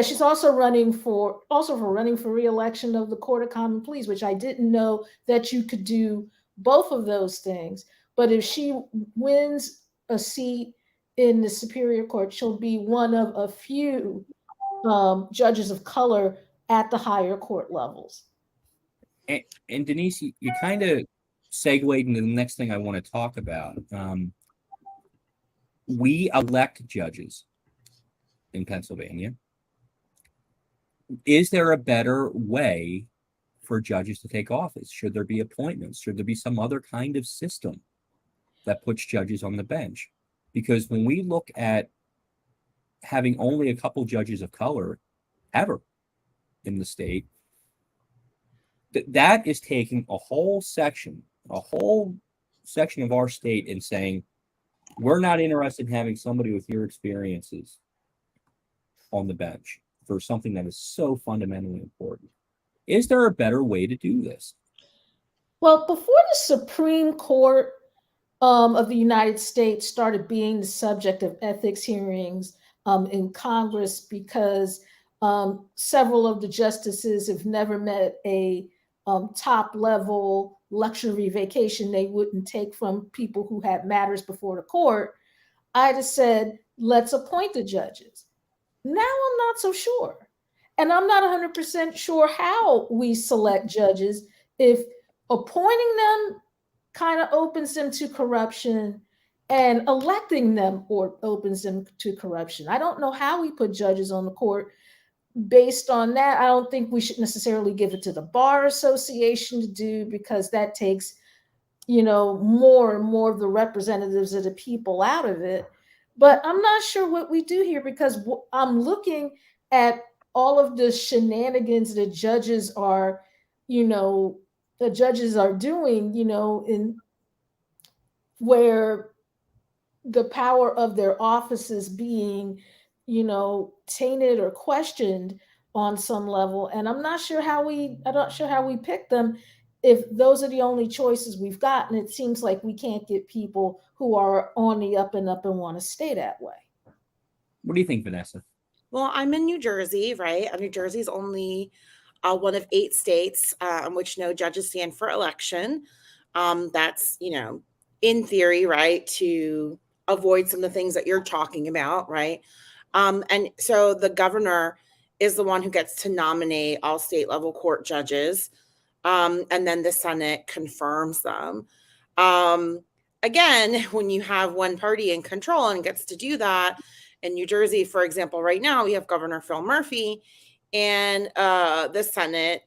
She's also running for reelection of the Court of Common Pleas, which I didn't know that you could do both of those things. But if she wins a seat in the Superior Court, she'll be one of a few judges of color at the higher court levels. And Denise, you kind of segued into the next thing I want to talk about. We elect judges in Pennsylvania. Is there a better way for judges to take office? Should there be appointments? Should there be some other kind of system that puts judges on the bench? Because when we look at having only a couple judges of color ever in the state, that is taking a whole section of our state and saying, we're not interested in having somebody with your experiences on the bench for something that is so fundamentally important. Is there a better way to do this? Well, before the Supreme Court of the United States started being the subject of ethics hearings in Congress, because several of the justices have never met a top level luxury vacation they wouldn't take from people who had matters before the court, I just said, let's appoint the judges. Now I'm not so sure. And I'm not 100% sure how we select judges if appointing them kind of opens them to corruption, and electing them or opens them to corruption. I don't know how we put judges on the court based on that. I don't think we should necessarily give it to the Bar Association to do, because that takes, more and more of the representatives of the people out of it. But I'm not sure what we do here, because I'm looking at all of the shenanigans the judges are, doing, in where the power of their offices being, tainted or questioned on some level. And I'm not sure how we pick them if those are the only choices we've got. And it seems like we can't get people who are on the up and want to stay that way. What do you think, Vanessa? Well, I'm in New Jersey, right? New Jersey is only one of 8 states in which no judges stand for election. That's, in theory, right, to avoid some of the things that you're talking about, right? And so the governor is the one who gets to nominate all state level court judges. And then the Senate confirms them. Again, when you have one party in control and gets to do that, in New Jersey, for example, right now we have Governor Phil Murphy, and the Senate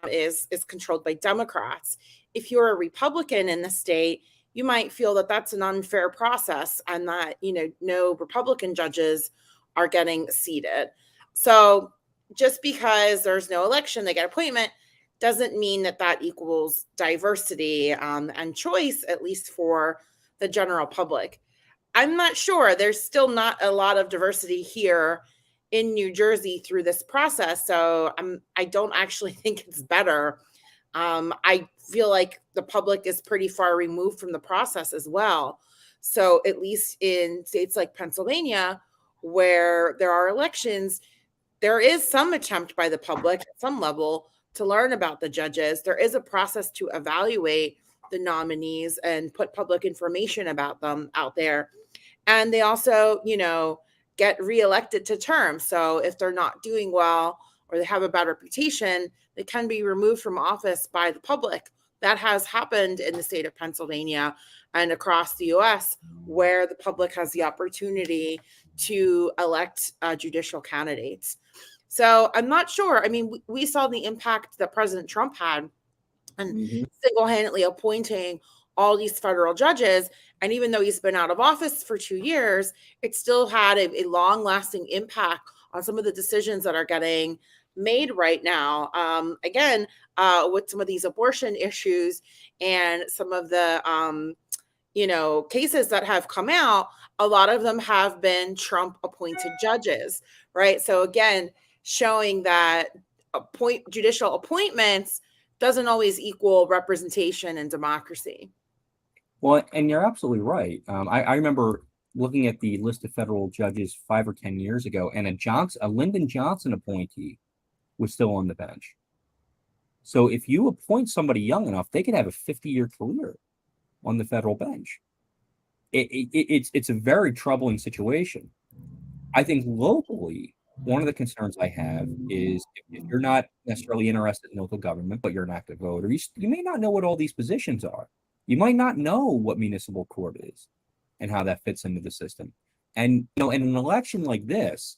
is controlled by Democrats. If you're a Republican in the state, you might feel that that's an unfair process, and that, no Republican judges are getting seated. So just because there's no election, they get appointment, doesn't mean that equals diversity and choice, at least for the general public. I'm not sure. There's still not a lot of diversity here in New Jersey through this process. So I don't actually think it's better. I feel like the public is pretty far removed from the process as well. So at least in states like Pennsylvania, where there are elections, there is some attempt by the public at some level to learn about the judges. There is a process to evaluate the nominees and put public information about them out there. And they also, get reelected to term. So if they're not doing well or they have a bad reputation, they can be removed from office by the public. That has happened in the state of Pennsylvania and across the U.S., where the public has the opportunity to elect judicial candidates. So I'm not sure. I mean, we saw the impact that President Trump had and single-handedly appointing all these federal judges. And even though he's been out of office for 2 years, it still had a long-lasting impact on some of the decisions that are getting made right now. Again, with some of these abortion issues and some of the, cases that have come out, a lot of them have been Trump-appointed judges, right? So again, showing that judicial appointments doesn't always equal representation and democracy. Well, and you're absolutely right. I remember looking at the list of federal judges 5 or 10 years ago, and a Lyndon Johnson appointee was still on the bench. So if you appoint somebody young enough, they could have a 50-year career on the federal bench. It's a very troubling situation. I think locally, one of the concerns I have is if you're not necessarily interested in local government, but you're an active voter, you may not know what all these positions are. You might not know what municipal court is and how that fits into the system. And, in an election like this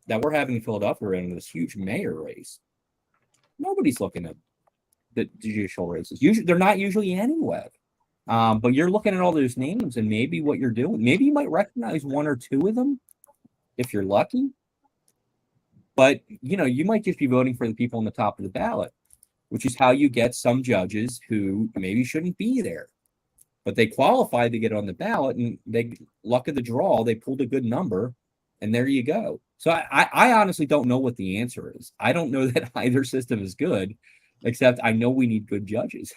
that we're having in Philadelphia, in this huge mayor race, nobody's looking at the judicial races. Usually, they're not usually anyway. But you're looking at all those names, and maybe what you're doing, maybe you might recognize 1 or 2 of them if you're lucky. But, you might just be voting for the people on the top of the ballot, which is how you get some judges who maybe shouldn't be there, but they qualified to get on the ballot, and they luck of the draw, they pulled a good number, and there you go. So I honestly don't know what the answer is. I don't know that either system is good, except I know we need good judges.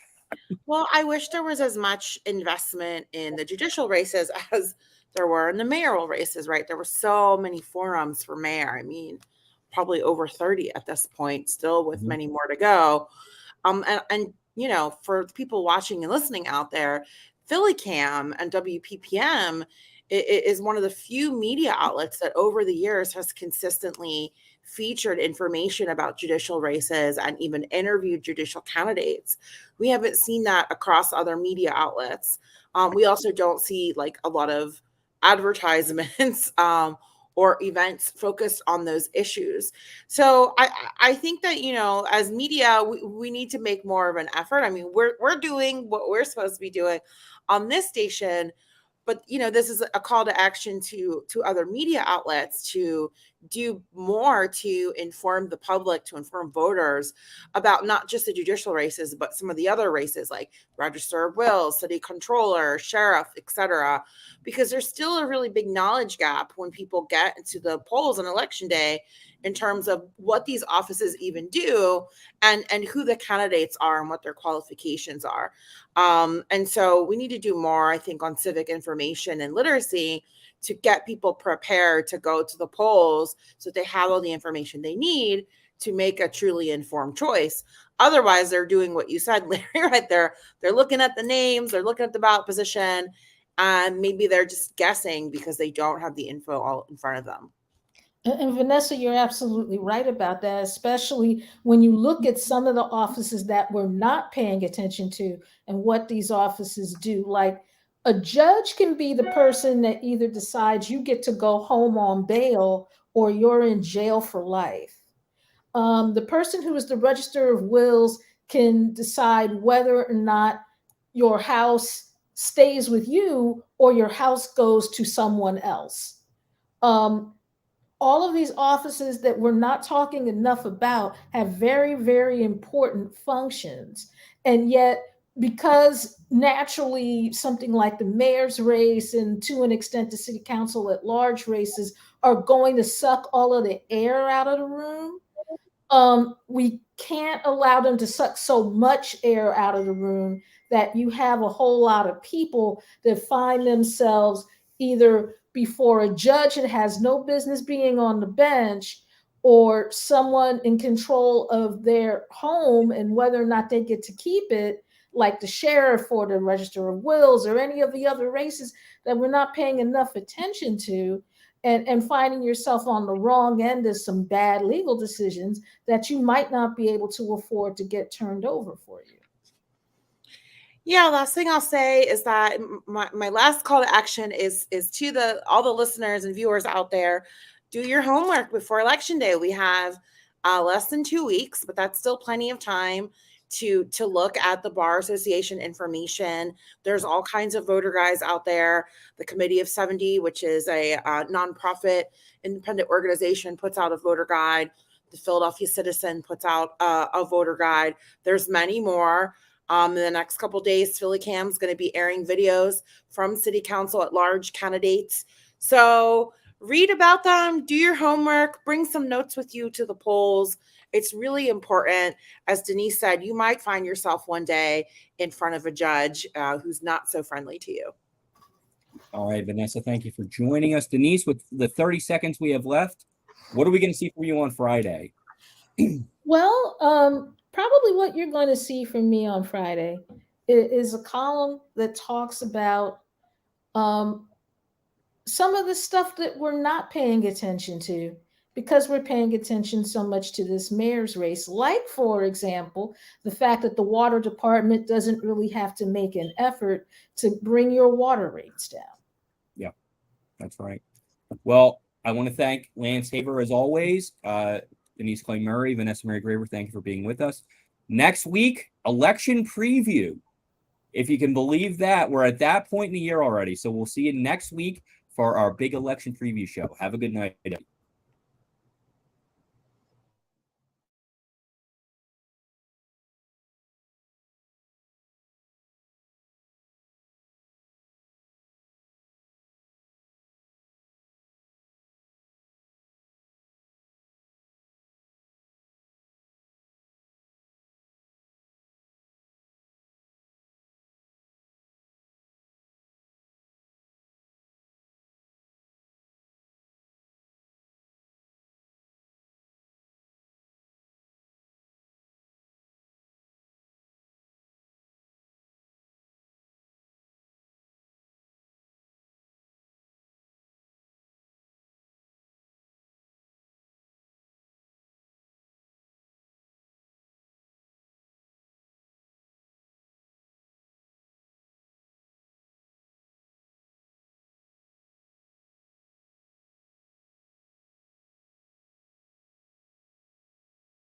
Well, I wish there was as much investment in the judicial races as there were in the mayoral races, right? There were so many forums for mayor. I mean, probably over 30 at this point, still with many more to go. And for people watching and listening out there, PhillyCam and WPPM is one of the few media outlets that over the years has consistently featured information about judicial races and even interviewed judicial candidates. We haven't seen that across other media outlets. We also don't see like a lot of advertisements or events focused on those issues. So I think that, you know, as media, we need to make more of an effort. I mean, we're doing what we're supposed to be doing on this station, but, you know, this is a call to action to other media outlets to do more to inform the public, to inform voters about not just the judicial races, but some of the other races like register of wills, city controller, sheriff, etc. Because there's still a really big knowledge gap when people get into the polls on election day in terms of what these offices even do and who the candidates are and what their qualifications are. And so we need to do more, I think, on civic information and literacy to get people prepared to go to the polls so they have all the information they need to make a truly informed choice. Otherwise, they're doing what you said, Larry, right there. They're looking at the names, they're looking at the ballot position, and maybe they're just guessing because they don't have the info all in front of them. And Vanessa, you're absolutely right about that, especially when you look at some of the offices that we're not paying attention to and what these offices do. Like a judge can be the person that either decides you get to go home on bail or you're in jail for life. The person who is the register of wills can decide whether or not your house stays with you or your house goes to someone else. All of these offices that we're not talking enough about have very, very important functions. And yet, because naturally something like the mayor's race and to an extent the city council at large races are going to suck all of the air out of the room, we can't allow them to suck so much air out of the room that you have a whole lot of people that find themselves either before a judge that has no business being on the bench or someone in control of their home and whether or not they get to keep it, like the sheriff or the register of wills or any of the other races that we're not paying enough attention to, and finding yourself on the wrong end of some bad legal decisions that you might not be able to afford to get turned over for you. Yeah, last thing I'll say is that my last call to action is to all the listeners and viewers out there. Do your homework before Election Day. We have less than 2 weeks, but that's still plenty of time to look at the Bar Association information. There's all kinds of voter guides out there. The Committee of 70, which is a nonprofit independent organization, puts out a voter guide. The Philadelphia Citizen puts out a voter guide. There's many more. In the next couple of days, Philly Cam is going to be airing videos from city council at large candidates. So read about them, do your homework, bring some notes with you to the polls. It's really important. As Denise said, you might find yourself one day in front of a judge who's not so friendly to you. All right, Vanessa, thank you for joining us. Denise, with the 30 seconds we have left, what are we going to see from you on Friday? Well, probably what you're going to see from me on Friday is a column that talks about some of the stuff that we're not paying attention to because we're paying attention so much to this mayor's race. Like, for example, the fact that the water department doesn't really have to make an effort to bring your water rates down. Yeah, that's right. Well, I want to thank Lance Haver as always. Denise Clay Murray, Vanessa Mary Graber, thank you for being with us. Next week, election preview. If you can believe that, we're at that point in the year already. So we'll see you next week for our big election preview show. Have a good night.